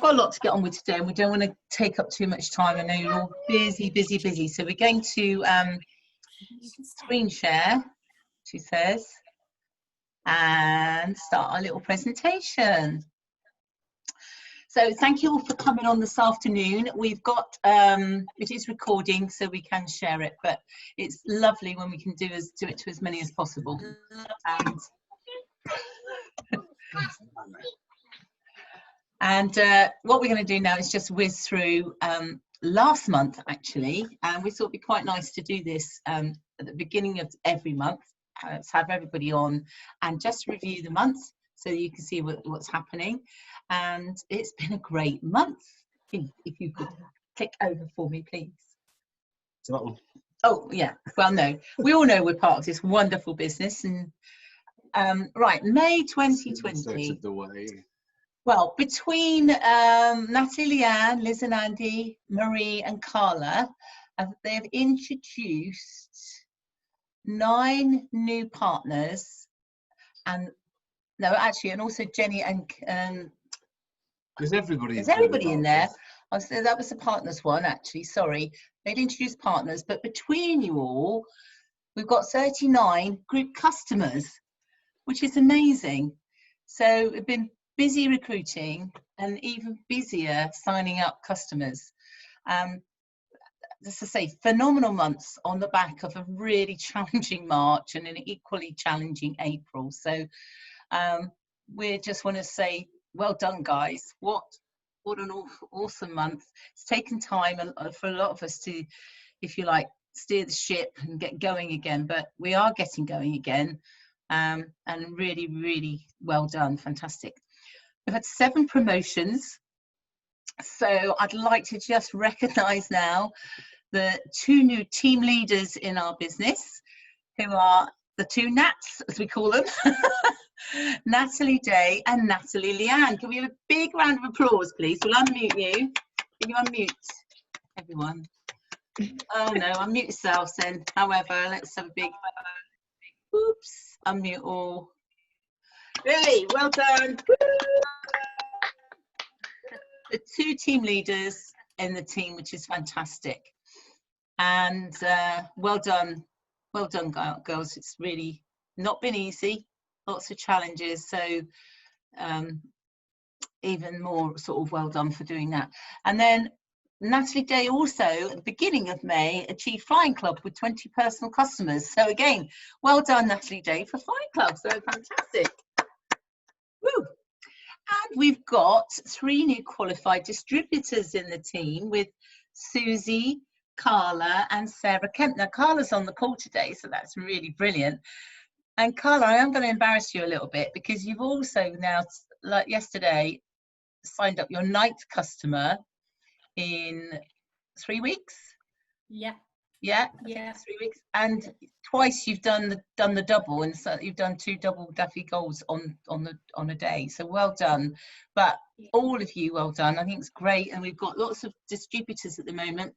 got a lot to get on with today, and we don't want to take up too much time. I know you're all busy, busy, busy. So we're going to screen share, she says, and start our little presentation. So thank you all for coming on this afternoon. We've got, it is recording so we can share it, but it's lovely when we can do it to as many as possible. And what we're going to do now is just whiz through last month, actually, and we thought it'd be quite nice to do this at the beginning of every month, to have everybody on and just review the month so you can see what's happening. And it's been a great month. If you could click over for me, please. So that one. Oh, yeah. Well, no, we all know we're part of this wonderful business. And right, May 2020. The way. Well, between Natalie, Leanne, Liz and Andy, Marie and Carla, they've introduced 9 new partners, and no, actually, and also Jenny and there's everybody in there. I said that was the partners one, actually. Sorry, they'd introduced partners, but between you all, we've got 39 group customers, which is amazing. So we've been busy recruiting and even busier signing up customers. Just to say, phenomenal months on the back of a really challenging March and an equally challenging April. So we just want to say, well done, guys. What an awesome month. It's taken time for a lot of us to, if you like, steer the ship and get going again, but we are getting going again. And really, really well done. Fantastic. We've had 7 promotions. So I'd like to just recognise now the 2 new team leaders in our business, who are the 2 Nats, as we call them, Natalie Day and Natalie Leanne. Can we have a big round of applause, please? We'll unmute you. Can you unmute everyone? Oh no, unmute yourselves then. However, let's have a big, oops, unmute all. Really, well done. The 2 team leaders in the team, which is fantastic. And well done, girls. It's really not been easy, lots of challenges. So even more sort of well done for doing that. And then Natalie Day also, at the beginning of May, achieved Flying Club with 20 personal customers. So again, well done, Natalie Day, for Flying Club. So fantastic. Woo. And we've got 3 new qualified distributors in the team with Susie, Carla and Sarah Kemp. Now, Carla's on the call today, so that's really brilliant. And Carla, I am going to embarrass you a little bit because you've also now, like yesterday, signed up your 9th customer in 3 weeks. Yeah. 3 weeks, and twice you've done the double, and so you've done 2 double Duffy goals on a day. So well done, but all of you, well done. I think it's great, and we've got lots of distributors at the moment,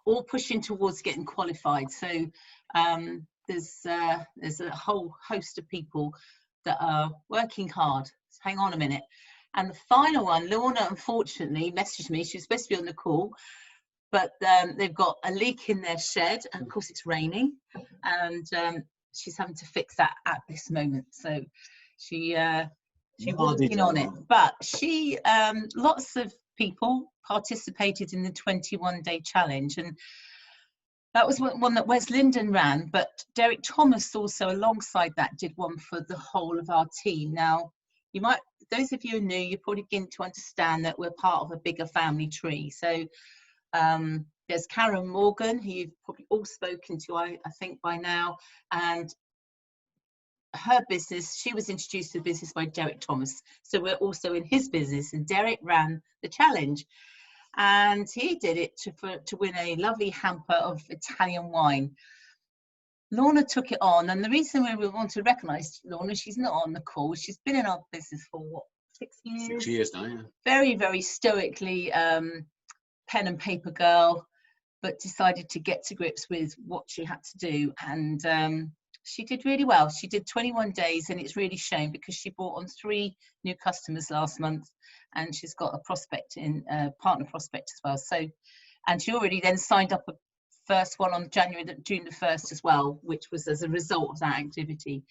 all pushing towards getting qualified. So there's a whole host of people that are working hard. So hang on a minute. And the final one, Lorna, unfortunately, messaged me. She was supposed to be on the call, but they've got a leak in their shed, and of course it's raining, and she's having to fix that at this moment. So she's working on it. But she, lots of people participated in the 21-day challenge, and that was one that Wes Linden ran, but Derek Thomas also alongside that did one for the whole of our team. Now, you might, those of you who are new, you're probably beginning to understand that we're part of a bigger family tree. So there's Karen Morgan, who you've probably all spoken to, I think, by now, and her business, she was introduced to the business by Derek Thomas, so we're also in his business, and Derek ran the challenge, and he did it to win a lovely hamper of Italian wine. Lorna took it on, and the reason we want to recognise Lorna, she's not on the call, she's been in our business for what, 6 years? 6 years now, yeah. Very, very stoically pen and paper girl, but decided to get to grips with what she had to do, and she did really well. She did 21 days, and it's really shown because she brought on 3 new customers last month, and she's got a prospect in partner prospect as well. So, and she already then signed up a first one on June the 1st as well, which was as a result of that activity.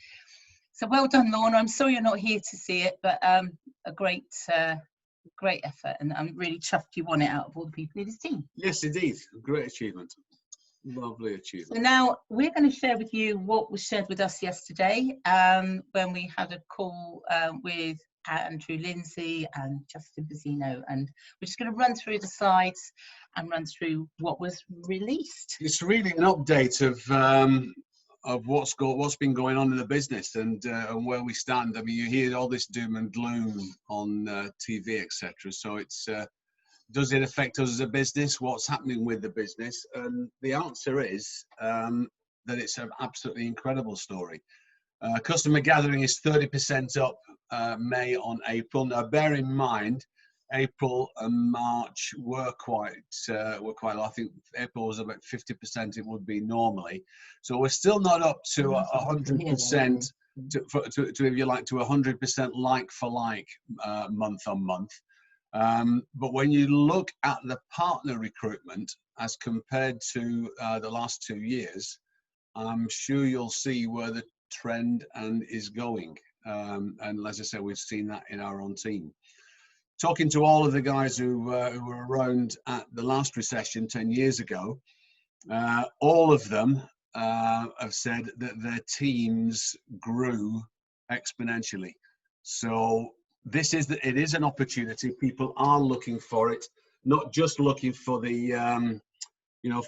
So well done, Lorna. I'm sorry you're not here to see it, but a great effort, and I'm really chuffed you won it out of all the people in this team. Yes, indeed. Great achievement. Lovely achievement. So now we're going to share with you what was shared with us yesterday when we had a call with Andrew Lindsay and Justin Bazzino, and we're just going to run through the slides and run through what was released. It's really an update of what's been going on in the business and where we stand. I mean, you hear all this doom and gloom on TV, etc. So it's does it affect us as a business? What's happening with the business? And the answer is that it's an absolutely incredible story. Customer gathering is 30% up May on April. Now, bear in mind, April and March were quite low. I think April was about 50% it would be normally. So we're still not up to 100%, to if you like, to 100% like for like month on month. But when you look at the partner recruitment as compared to the last 2 years, I'm sure you'll see where the trend is going. And as I said, we've seen that in our own team. Talking to all of the guys who were around at the last recession 10 years ago, all of them have said that their teams grew exponentially. So it is an opportunity. People are looking for it, not just looking for the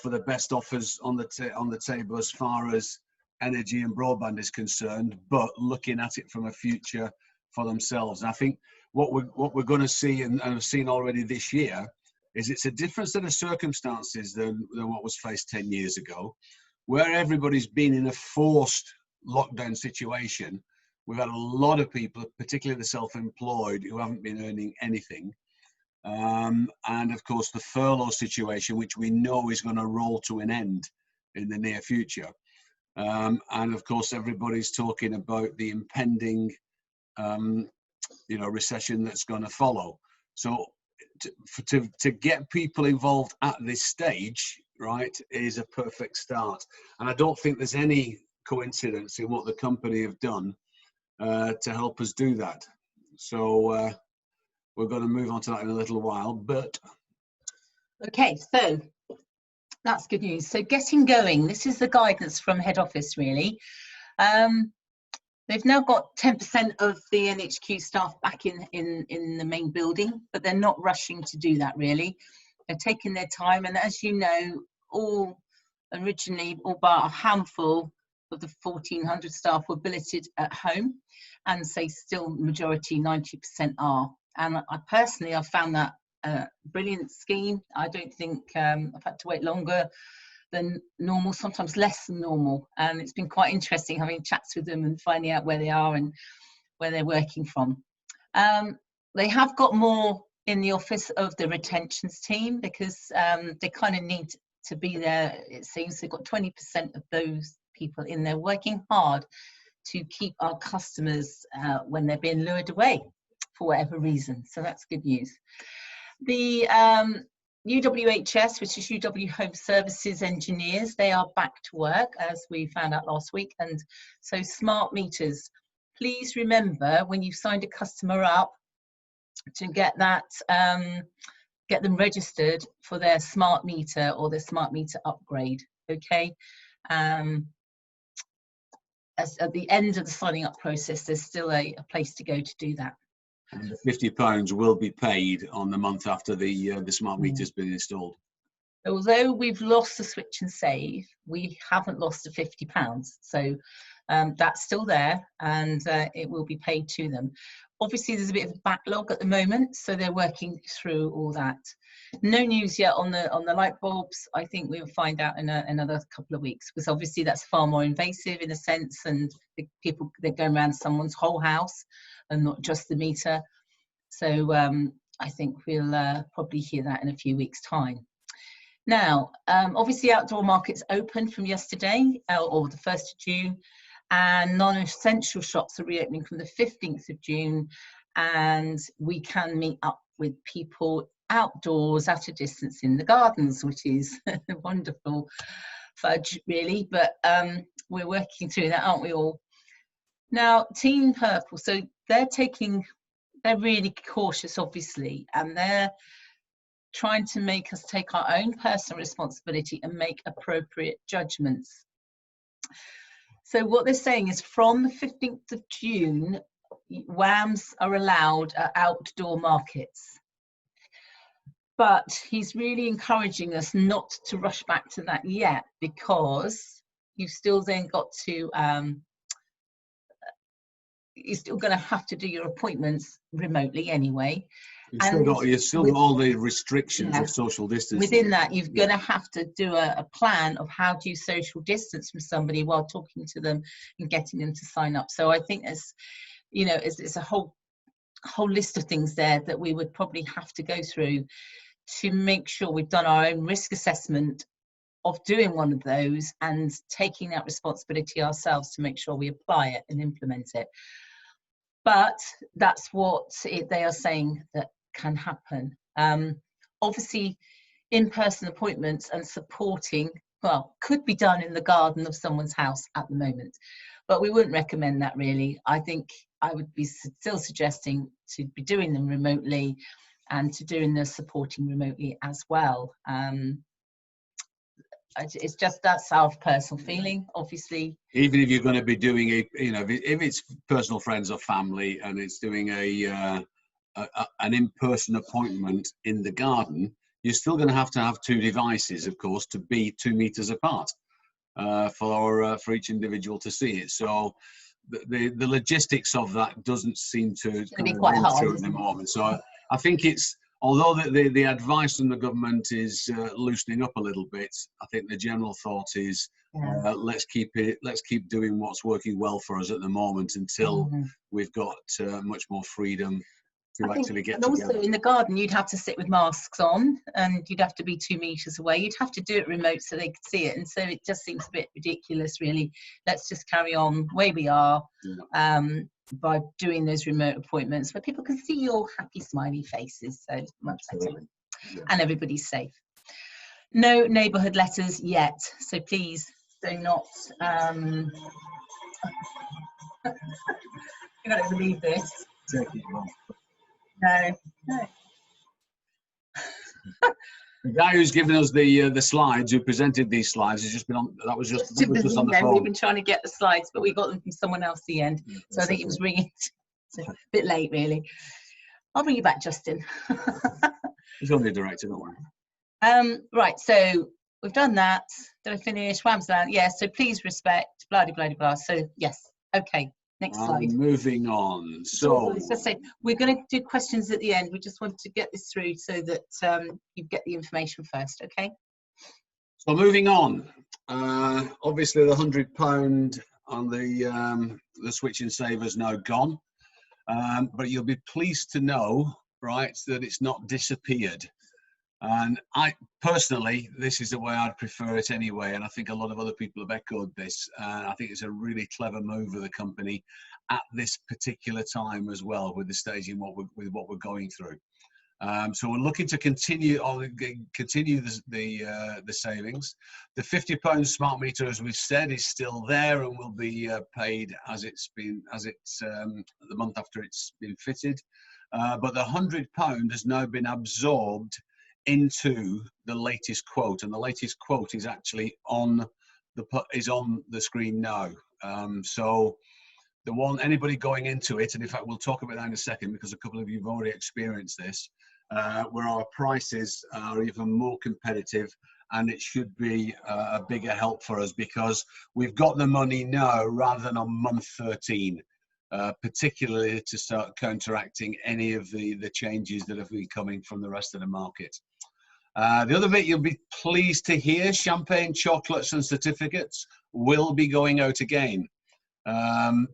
for the best offers on the table as far as energy and broadband is concerned, but looking at it from a future for themselves. And I think what we're going to see and have seen already this year is it's a different set of circumstances than what was faced 10 years ago, where everybody's been in a forced lockdown situation. We've had a lot of people, particularly the self-employed, who haven't been earning anything. And of course, the furlough situation, which we know is going to roll to an end in the near future. And of course, everybody's talking about the impending, recession that's going to follow. So to get people involved at this stage, right, is a perfect start. And I don't think there's any coincidence in what the company have done to help us do that. So we're going to move on to that in a little while, but. Okay, so that's good news. So getting going, this is the guidance from head office, really. They've now got 10% of the NHQ staff back in the main building, but they're not rushing to do that, really. They're taking their time, and as you know, all but a handful of the 1,400 staff were billeted at home, and say still majority, 90% are. And I've found that a brilliant scheme. I don't think I've had to wait longer than normal, sometimes less than normal. And it's been quite interesting having chats with them and finding out where they are and where they're working from. They have got more in the office of the retentions team because they kind of need to be there, it seems. They've got 20% of those people in there working hard to keep our customers when they're being lured away for whatever reason. So that's good news. The UWHS, which is UW Home Services engineers, they are back to work, as we found out last week. And so smart meters, please remember when you've signed a customer up to get that, get them registered for their smart meter or their smart meter upgrade, okay? As at the end of the signing up process, there's still a place to go to do that. And the £50 will be paid on the month after the smart meter's been installed. Although we've lost the switch and save, we haven't lost the £50. So that's still there, and it will be paid to them. Obviously, there's a bit of a backlog at the moment, so they're working through all that. No news yet on the light bulbs. I think we'll find out in another couple of weeks, because obviously that's far more invasive in a sense, and they're going around someone's whole house and not just the meter. So I think we'll probably hear that in a few weeks' time. Now, obviously outdoor markets opened from yesterday or the 1st of June, and non-essential shops are reopening from the 15th of June, and we can meet up with people outdoors at a distance in the gardens, which is wonderful fudge really, but we're working through that, aren't we all? Now, Team Purple, so they're really cautious, obviously, and they're trying to make us take our own personal responsibility and make appropriate judgments. So what they're saying is from the 15th of June, WAMs are allowed at outdoor markets. But he's really encouraging us not to rush back to that yet, because you've still then got to, you're still going to have to do your appointments remotely anyway. You've still got all the restrictions of social distancing. Within that, you're going to have to do a plan of how do you social distance from somebody while talking to them and getting them to sign up. So I think it's a whole list of things there that we would probably have to go through to make sure we've done our own risk assessment of doing one of those and taking that responsibility ourselves to make sure we apply it and implement it. But that's what they are saying that can happen. Obviously, in-person appointments and supporting, well, could be done in the garden of someone's house at the moment, but we wouldn't recommend that really. I think I would be still suggesting to be doing them remotely and to doing the supporting remotely as well. It's just, that's our personal feeling, obviously. Even if you're going to be doing if it's personal friends or family and it's doing an in-person appointment in the garden, you're still going to have two devices, of course, to be 2 meters apart for each individual to see it. So the logistics of that doesn't seem to be quite hard at the moment. So I think it's, although the advice from the government is loosening up a little bit, I think the general thought is let's keep doing what's working well for us at the moment until we've got much more freedom to actually get together. Also in the garden, you'd have to sit with masks on and you'd have to be 2 meters away. You'd have to do it remote so they could see it. And so it just seems a bit ridiculous, really. Let's just carry on the way we are by doing those remote appointments where people can see your happy, smiley faces. So much better. Yeah. And everybody's safe. No neighbourhood letters yet. So please do not... You're not going to believe this. No. The guy who's given us the slides, who presented these slides, has just been on. That was just on the phone. We've been trying to get the slides, but we got them from someone else at the end. So I think it was ringing. So a bit late, really. I'll bring you back, Justin. He's only a director, don't worry. Right. So we've done that. Did I finish? Whamsland. Yes. So please respect. Blah blah blah blah. So yes. Okay. Next slide. Moving on. So let's say we're going to do questions at the end. We just want to get this through so that you get the information first. Okay. So moving on. Obviously, the £100 on the Switch and Save is now gone, but you'll be pleased to know, right, that it's not disappeared. And I personally, this is the way I'd prefer it anyway, and I think a lot of other people have echoed this. I think it's a really clever move of the company at this particular time as well, with the staging with what we're going through. So we're looking to continue the savings. The £50 smart meter, as we've said, is still there and will be paid as it's the month after it's been fitted. But the £100 has now been absorbed into the latest quote, and the latest quote is actually on the screen now. So the one, anybody going into it, and in fact we'll talk about that in a second because a couple of you have already experienced this, where our prices are even more competitive, and it should be a bigger help for us because we've got the money now rather than on month 13. Particularly to start counteracting any of the changes that have been coming from the rest of the market. The other bit you'll be pleased to hear, champagne, chocolates and certificates will be going out again.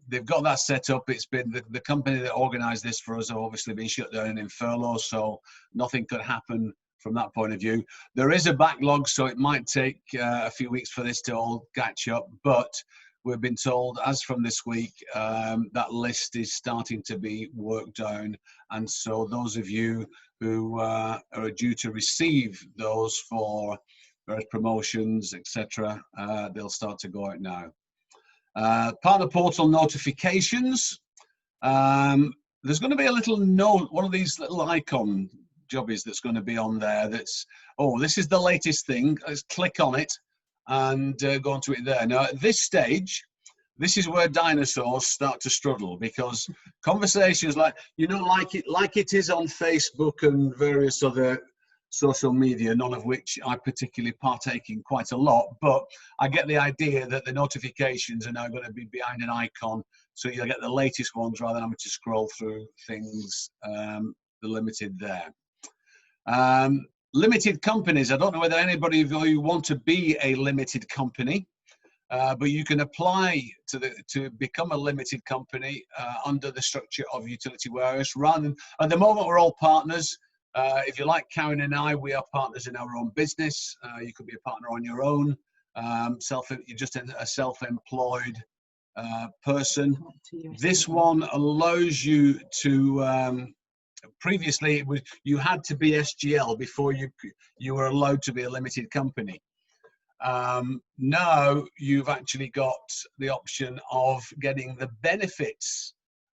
They've got that set up. It's been the company that organised this for us have obviously been shut down and in furlough, so nothing could happen from that point of view. There is a backlog, so it might take a few weeks for this to all catch up, but we've been told, as from this week, that list is starting to be worked down. And so those of you who are due to receive those for various promotions, etc., they'll start to go out now. Partner portal notifications. There's going to be a little note, one of these little icon jobbies that's going to be on there that's, oh, this is the latest thing. Let's click on it and go onto it there. Now, at this stage, this is where dinosaurs start to struggle, because conversations like, you know, like it is on Facebook and various other social media, none of which I particularly partake in quite a lot, but I get the idea that the notifications are now going to be behind an icon, so you'll get the latest ones rather than having to scroll through things. The limited there. Limited companies. I don't know whether anybody of you want to be a limited company, but you can apply to become a limited company under the structure of Utility Warehouse. At the moment, we're all partners. If you like Karen and I, we are partners in our own business. You could be a partner on your own. You're just a self-employed person. This one allows you to. Previously, you had to be SGL before you were allowed to be a limited company. Now you've actually got the option of getting the benefits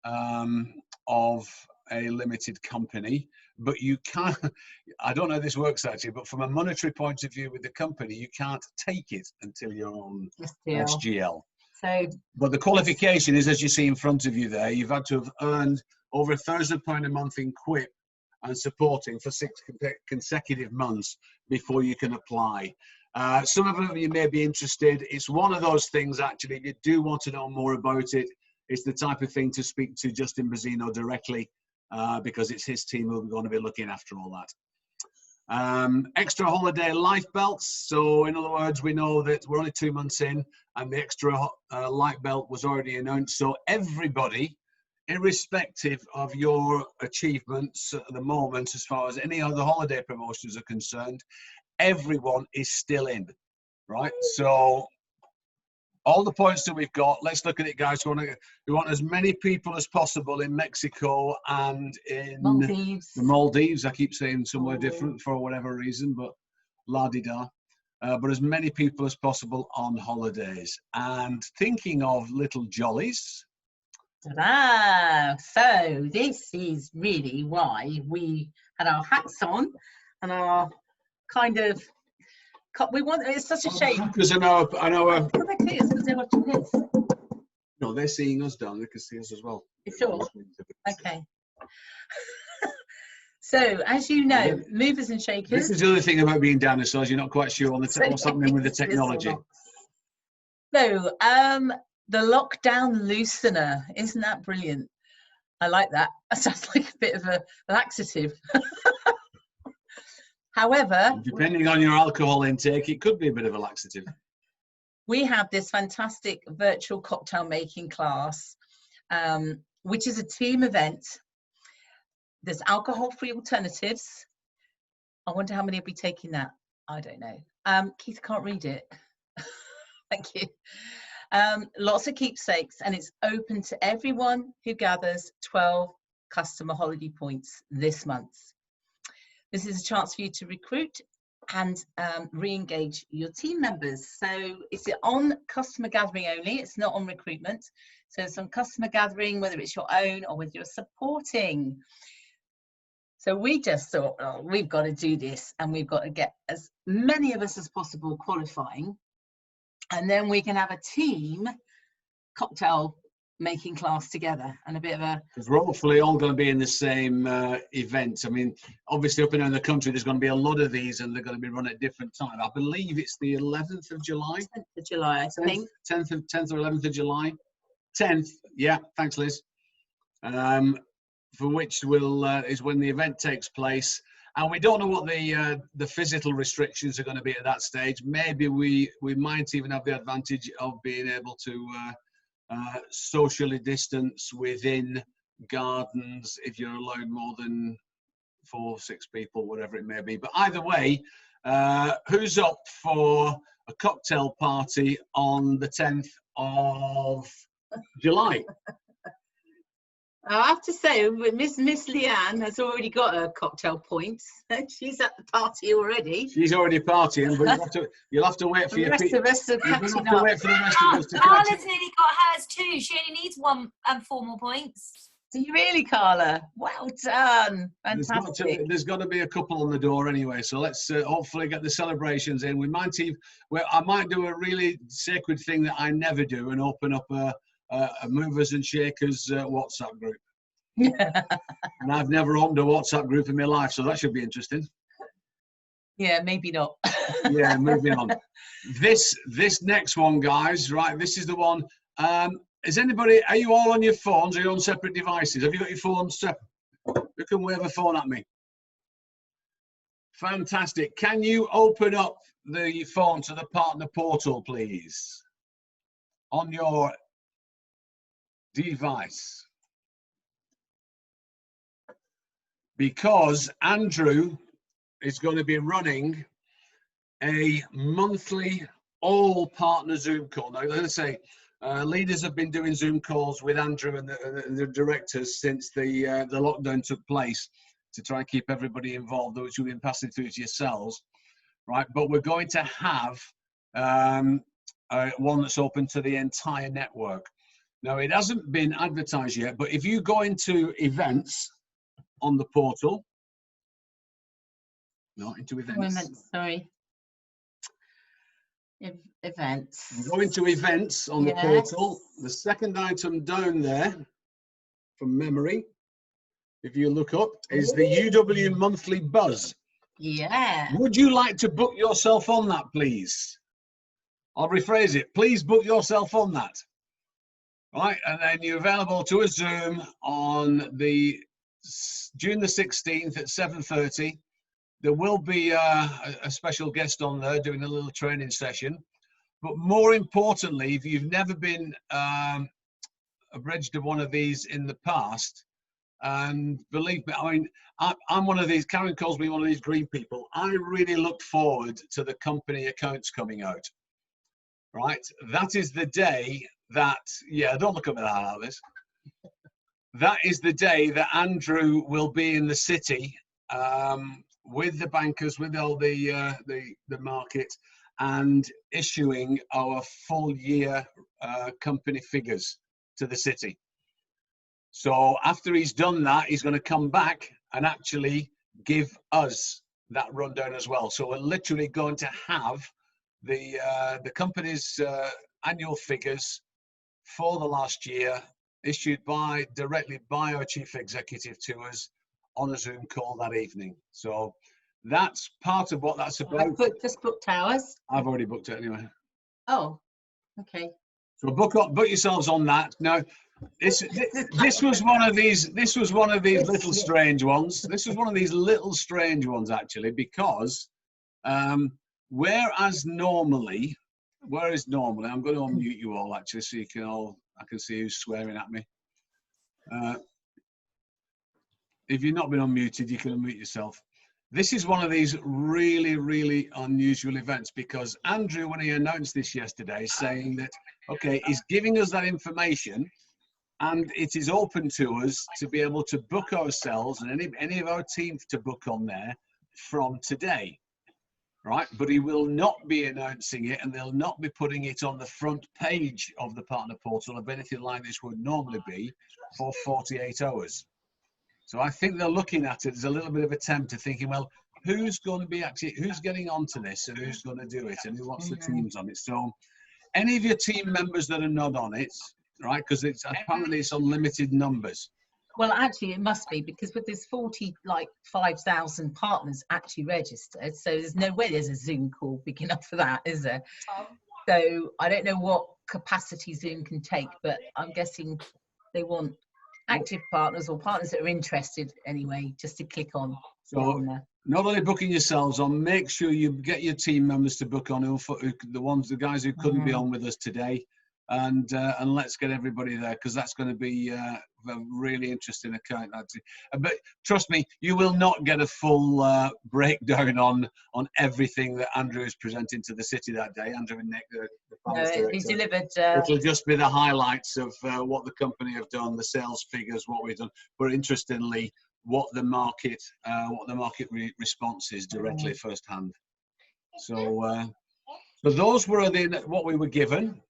of a limited company, but you can't, I don't know how this works actually, but from a monetary point of view with the company, you can't take it until you're on SGL. So, but the qualification is, as you see in front of you there, you've had to have earned over £1,000 a month in QUIP and supporting for 6 consecutive months before you can apply. Some of you may be interested. It's one of those things, actually, if you do want to know more about it, it's the type of thing to speak to Justin Bazzino directly, because it's his team who are going to be looking after all that. Extra holiday life belts. So in other words, we know that we're only 2 months in and the extra light belt was already announced. So everybody, irrespective of your achievements at the moment, as far as any other holiday promotions are concerned, everyone is still in, right? So all the points that we've got, let's look at it, guys. We want as many people as possible in Mexico and in Maldives. The Maldives. I keep saying somewhere different for whatever reason, but la-di-da. But as many people as possible on holidays. And thinking of little jollies. Ta-da! So this is really why we had our hats on and our kind of, we want, it's such a shame. Because I know. They're watching this. No, they're seeing us down. They can see us as well. You sure? Okay. So, as you know, movers and shakers. This is the other thing about being dinosaurs. You're not quite sure on what's happening with the technology. So, the lockdown loosener, isn't that brilliant? I like that. That sounds like a bit of a laxative. However, depending on your alcohol intake, it could be a bit of a laxative. We have this fantastic virtual cocktail making class, which is a team event. There's alcohol-free alternatives. I wonder how many will be taking that. I don't know. Keith can't read it. Thank you. Lots of keepsakes, and it's open to everyone who gathers 12 customer holiday points this month. This is a chance for you to recruit and re-engage your team members. So it's on customer gathering only, it's not on recruitment. So it's on customer gathering, whether it's your own or whether you're supporting. So we just thought, oh, we've got to do this, and we've got to get as many of us as possible qualifying. And then we can have a team cocktail making class together and a bit of a... Because we're hopefully all going to be in the same event. I mean, obviously up and down the country, there's going to be a lot of these and they're going to be run at different times. I believe it's the 11th of July. 10th of July, I think. 10th or 11th of July. 10th, yeah, thanks Liz. For which is when the event takes place. And we don't know what the physical restrictions are going to be at that stage. Maybe we might even have the advantage of being able to socially distance within gardens if you're allowed more than 4 or 6 people, whatever it may be. But either way, who's up for a cocktail party on the 10th of July. I have to say, Miss Leanne has already got her cocktail points. She's at the party already. She's already partying, but you'll have to wait for The rest of us are you're going to catching have to up. wait for the rest of us to catch Carla's up. nearly got hers too. She only needs 4 more points. Do you really, Carla? Well done. Fantastic. There's got to be a couple on the door anyway, so let's hopefully get the celebrations in. We might even, well, I might do a really sacred thing that I never do and open up a movers and shakers WhatsApp group. And I've never opened a WhatsApp group in my life, so that should be interesting. Yeah, maybe not. Yeah, moving on. This next one, guys, right, this is the one. Is anybody, are you all on your phones or are you on separate devices? Have you got your phones separate? Who can wave a phone at me? Fantastic. Can you open up the phone to the partner portal, please? On your device. Because Andrew is going to be running a monthly all partner Zoom call. Now, let's say leaders have been doing Zoom calls with Andrew and the directors since the lockdown took place to try and keep everybody involved, which we've been passing through to yourselves, right? But we're going to have one that's open to the entire network. Now, it hasn't been advertised yet, but if you go into events on the portal, not into events. Sorry. Events. Go into events on the portal. The second item down there, from memory, if you look up, is the UW Monthly Buzz. Yeah. Would you like to book yourself on that, please? I'll rephrase it. Please book yourself on that. Right, and then you're available to a Zoom on the June the 16th at 7:30. There will be a special guest on there doing a little training session. But more importantly, if you've never been abridged of one of these in the past, and believe me, I mean, I'm one of these, Karen calls me one of these green people. I really look forward to the company accounts coming out. Right? That is the day that, don't look at me like this. That is the day that Andrew will be in the city with the bankers, with all the market, and issuing our full year company figures to the city. So after he's done that, he's going to come back and actually give us that rundown as well. So we're literally going to have the company's annual figures for the last year issued directly by our chief executive to us on a Zoom call that evening. So that's part of what that's about. Just booked ours. I've already booked it anyway. Oh, okay. So book yourselves on that. Now, this was one of these little strange ones. This was one of these little strange ones actually, because whereas normally, I'm going to unmute you all actually, so you can all, I can see who's swearing at me. If you've not been unmuted, you can unmute yourself. This is one of these really, really unusual events, because Andrew, when he announced this yesterday, saying that, okay, he's giving us that information and it is open to us to be able to book ourselves and any of our team to book on there from today. Right, but he will not be announcing it, and they'll not be putting it on the front page of the partner portal of anything like this would normally be for 48 hours. So I think they're looking at it as a little bit of a attempt to thinking, well, who's going to be who's getting onto this, and who's going to do it, and who wants the teams on it. So any of your team members that are not on it, right, because it's apparently it's unlimited numbers. Well, actually, it must be, because with this 5,000 partners actually registered, so there's no way there's a Zoom call big enough for that, is there? So I don't know what capacity Zoom can take, but I'm guessing they want active partners or partners that are interested anyway, just to click on. So not only booking yourselves on, make sure you get your team members to book on, the guys who couldn't be on with us today. And let's get everybody there, because that's going to be a really interesting account. But trust me, you will not get a full breakdown on everything that Andrew is presenting to the city that day. Andrew and Nick, the finance No, he director. delivered. It'll just be the highlights of what the company have done, the sales figures, what we've done. But interestingly, what the market response is directly firsthand. So those were what we were given.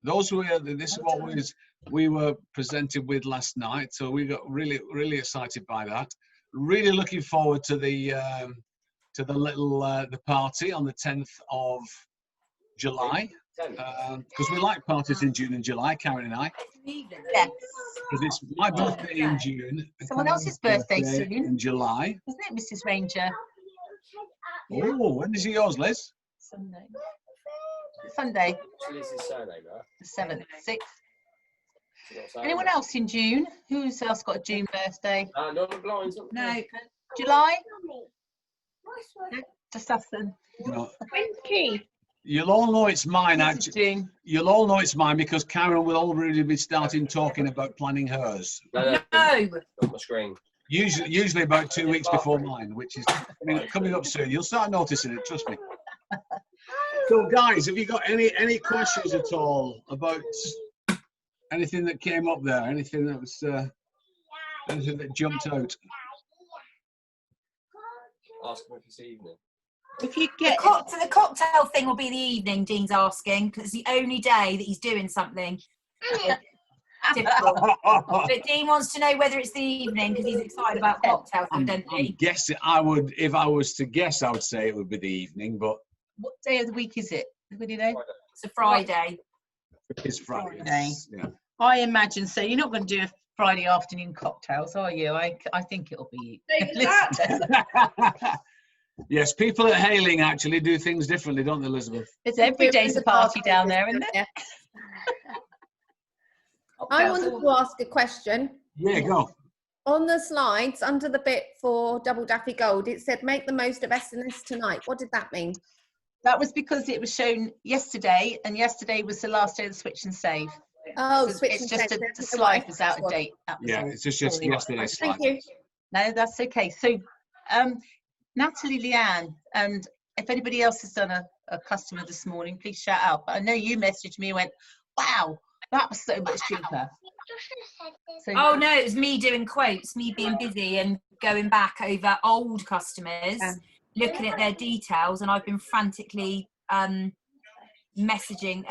This is what we were presented with last night. So we got really excited by that. Really looking forward to the the party on the 10th of July. Because we like parties in June and July, Karen and I. Yes. Because it's my birthday in June. Someone else's birthday soon. In July. Isn't it, Mrs. Ranger? Oh, when is yours, Liz? Sunday. Sunday. Liz's surname, right? The 7th, 6th. Anyone else in June? Who's else got a June birthday? Not blind. No. July? No, just us then. No. 20. You'll all know it's mine, This is actually. June. You'll all know it's mine because Karen will already be starting talking about planning hers. No. No. On my screen. Usually about 2 weeks before mine, which is coming up soon. You'll start noticing it, trust me. So, guys, have you got any questions at all about anything that came up there? Anything that was anything that jumped out? Ask him if it's evening. If you get So the cocktail thing will be the evening, Dean's asking, because it's the only day that he's doing something difficult. But Dean wants to know whether it's the evening because he's excited about cocktails, evidently. If I was to guess, I would say it would be the evening, but what day of the week is it? Anybody know? It's a Friday. it's Friday. Friday. Yeah. I imagine so. You're not going to do a Friday afternoon cocktails, are you? I think it'll be. Yes, people at Hailing actually do things differently, don't they, Elizabeth? It's every day's a party down there, isn't it? I wanted to ask a question. Yeah, go. On the slides, under the bit for Double Daffy Gold, it said make the most of SNS tonight. What did that mean? That was because it was shown yesterday, and yesterday was the last day of the switch and save. Oh, So switch it's and just save. the slide was out of date. That was Yeah, all. it's just yesterday's slide. Thank you. No, that's okay. So, Natalie Leanne, and if anybody else has done a customer this morning, please shout out. But I know you messaged me and went, wow, that was so much cheaper. So, Oh no, it was me doing quotes, me being busy and going back over old customers, Yeah. looking at their details, and I've been frantically messaging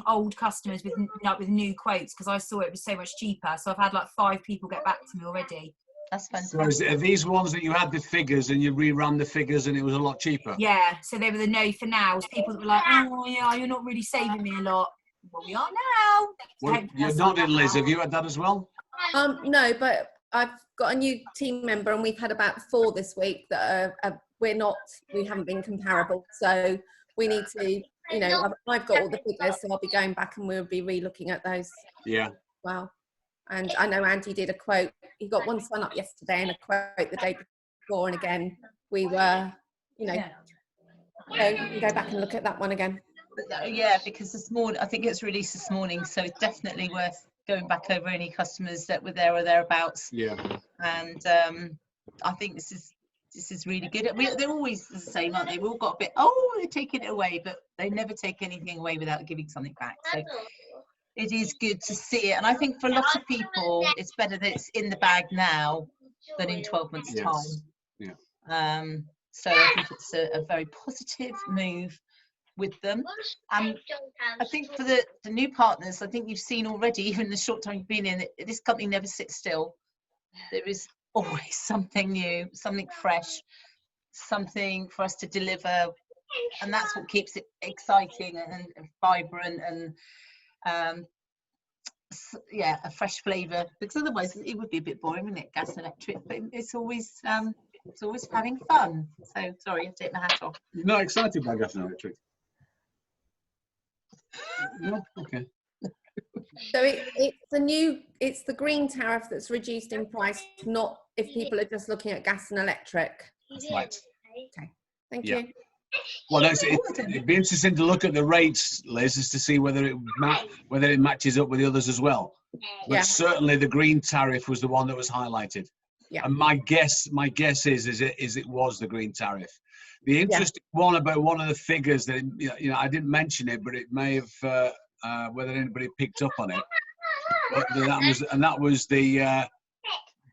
old customers with new quotes because I saw it was so much cheaper. So I've had like 5 people get back to me already. that's So fantastic. are these ones that you had the figures and you reran the figures and it was a lot cheaper? Yeah, so they were the no for nows. People that were like, oh yeah, you're not really saving me a lot. Well, we are now. Well, you're nodding, Liz. Have you had that as well? No, but I've got a new team member and we've had about 4 this week that we haven't been comparable. So we need to, I've got all the figures, so I'll be going back and we'll be re-looking at those. Yeah. Well, and I know Andy did a quote. He got one sign up yesterday and a quote the day before, and again we were, so we can go back and look at that one again. Yeah, because this morning, I think it's released this morning, so it's definitely worth going back over any customers that were there or thereabouts. Yeah. And I think this is really good. They're always the same, aren't they? We've all got a bit, they're taking it away, but they never take anything away without giving something back. So it is good to see it. And I think for a lot of people, it's better that it's in the bag now than in 12 months' time. Yeah. So I think it's a very positive move with them. I think for the new partners, I think you've seen already, even in the short time you've been in, this company never sits still. There is always something new, something fresh, something for us to deliver, and that's what keeps it exciting and vibrant and a fresh flavour, because otherwise it would be a bit boring, wouldn't it? Gas and electric, but it's always having fun. So sorry, I'm taking the hat off. You're not excited by gas and electric? No? Okay. So it's the green tariff that's reduced in price, not if people are just looking at gas and electric. That's right. Okay, thank Yeah. you. Well, it'd be interesting to look at the rates, Liz, is to see whether it matches up with the others as well. But Yeah. certainly the green tariff was the one that was highlighted. Yeah. And my guess is it was the green tariff. The interesting one about one of the figures that, you know, I didn't mention it, but it may have, whether anybody picked up on it. But that was the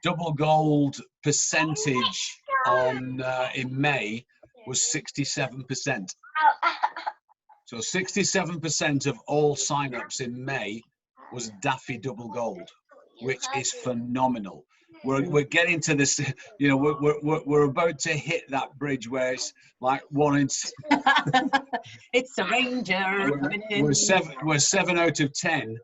double gold percentage on in May was 67%. So 67% of all sign-ups in May was Daffy double gold, which is phenomenal. We're getting to this, you know, we're about to hit that bridge where it's like one in. It's a ranger. We're 7 out of 10.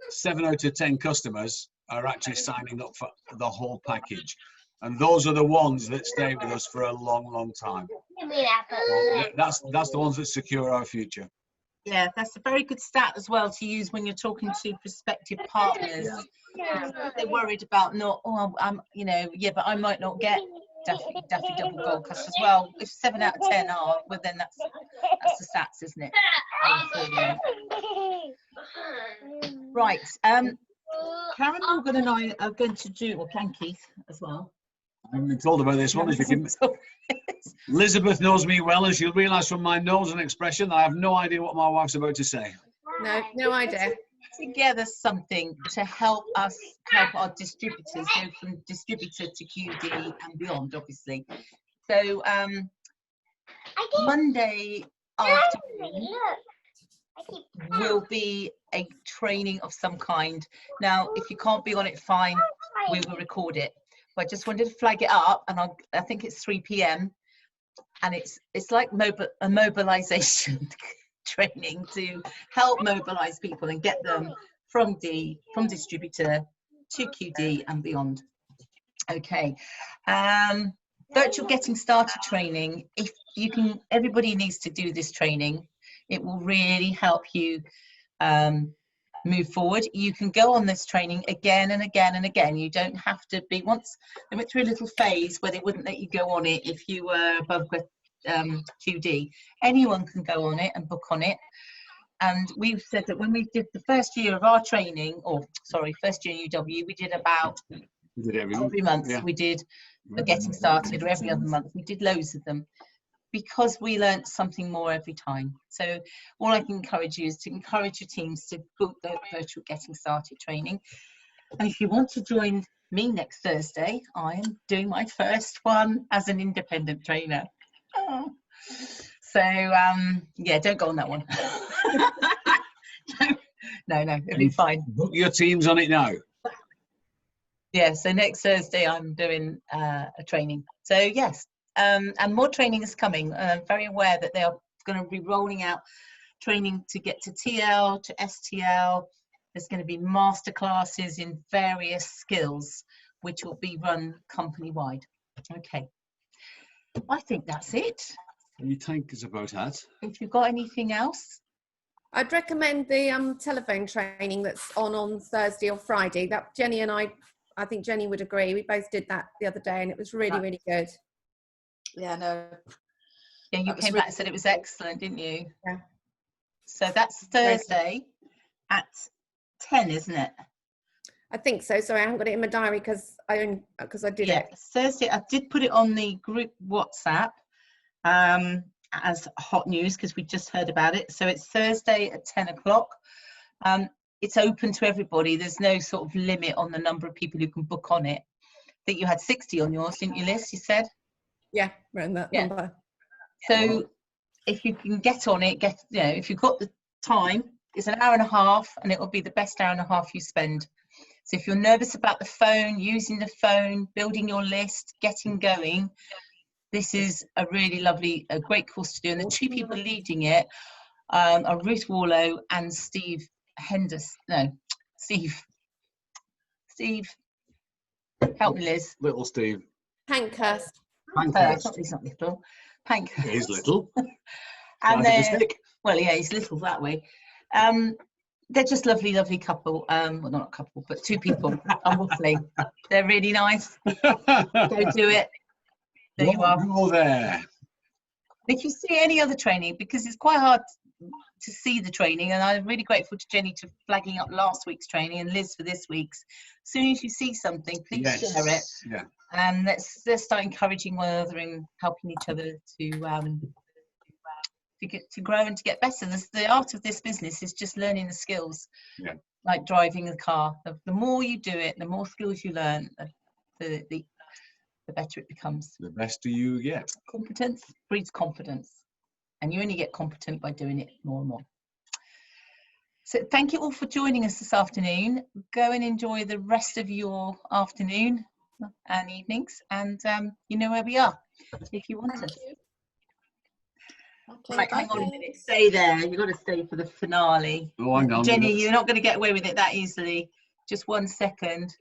7 out of 10 customers are actually signing up for the whole package, and those are the ones that stay with us for a long time. That's the ones that secure our future. Yeah, that's a very good stat as well to use when you're talking to prospective partners. Because they're worried about not, you know, yeah, but I might not get Daffy double gold customers. Well, if 7 out of 10 are, well then that's the stats, isn't it? Right. Karen Morgan and I are going to do, or Ken Keith as well. I haven't been told about this one. Elizabeth knows me well, and she'll realise from my nose and expression that I have no idea what my wife's about to say. No idea. Together something to help our distributors go from distributor to QD and beyond, obviously. So Monday afternoon will be a training of some kind. Now, if you can't be on it, fine, we will record it. But I just wanted to flag it up, and I think it's 3 p.m. and it's like a mobilization training to help mobilize people and get them from distributor to QD and beyond. Okay. Virtual getting started training. If you can, everybody needs to do this training. It will really help you move forward. You can go on this training again and again and again. You don't have to be, once they went through a little phase where they wouldn't let you go on it if you were above QD. Anyone can go on it and book on it. And we've said that when we did the first year of our training, first year UW, we did about every month. Yeah. We did the getting started, or every other month. We did loads of them because we learnt something more every time. So all I can encourage you is to encourage your teams to book the virtual getting started training. And if you want to join me next Thursday, I am doing my first one as an independent trainer. Oh. So yeah, don't go on that one. No, it'll be fine. Book your teams on it now. Yeah, so next Thursday I'm doing a training. So yes, and more training is coming. I'm very aware that they are going to be rolling out training to get to TL, to STL. There's going to be master classes in various skills, which will be run company-wide. Okay, I think that's it. You think it's about that? If you've got anything else? I'd recommend the telephone training that's on Thursday or Friday. That Jenny and I think Jenny would agree. We both did that the other day and it was really good. Yeah, no. Yeah, you came back and said it was excellent, didn't you? Yeah. So that's Thursday at 10, isn't it? I think so. Sorry, I haven't got it in my diary because I did it. Thursday. I did put it on the group WhatsApp as hot news because we just heard about it. So it's Thursday at 10 o'clock. It's open to everybody. There's no sort of limit on the number of people who can book on it. I think you had 60 on yours, didn't you, Liz? You said? Yeah, around that number. So if you can get on it, if you've got the time, it's an hour and a half and it will be the best hour and a half you spend. So if you're nervous about the phone, using the phone, building your list, getting going, this is a really lovely, a great course to do. And the two people leading it are Ruth Warlow and Steve Henderson. No, Steve, help me, Liz. Little Steve. Pankhurst. He's not little. Pankhurst. He's little. And then, well, yeah, he's little that way. They're just lovely couple. Well, not a couple, but two people. I'm waffling. They're really nice. Go do it. There you are. Go there. If you see any other training, because it's quite hard, to see the training, and I'm really grateful to Jenny to flagging up last week's training and Liz for this week's. As soon as you see something, please share it, Yeah. and let's start encouraging one another and helping each other to grow and to get better. The art of this business is just learning the skills, like driving a car. The more you do it, the more skills you learn, the better it becomes. The best do you get. Competence breeds confidence, and you only get competent by doing it more and more. So thank you all for joining us this afternoon. Go and enjoy the rest of your afternoon and evenings, and you know where we are if you want us. Okay, Right, bye, hang on a guys. minute. Stay there. You've got to stay for the finale. Oh, hang on. Jenny, you're not going to get away with it that easily. Just 1 second.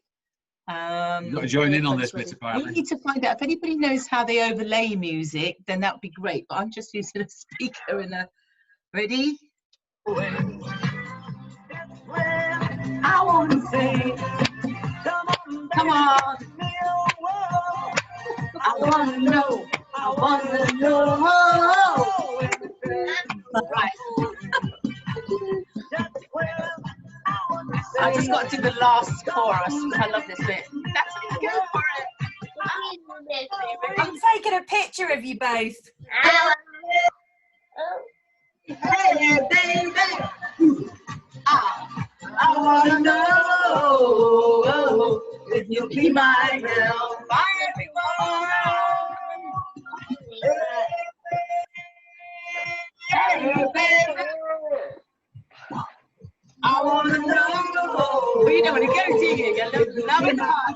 You've got to join in on this bit, We apparently. need to find out if anybody knows how they overlay music, then that would be great. But I'm just using a speaker and a. Ready? I want to say, come on. I want to know. I want to know. Right. I just got to do the last chorus. I love this bit. That's it. Go for it. I'm taking a picture of you both. Hey, baby. I want to know if you'll be my girl, my everyone. Hey, baby. I want to know. Well, you don't want to go, do you? You love it hard.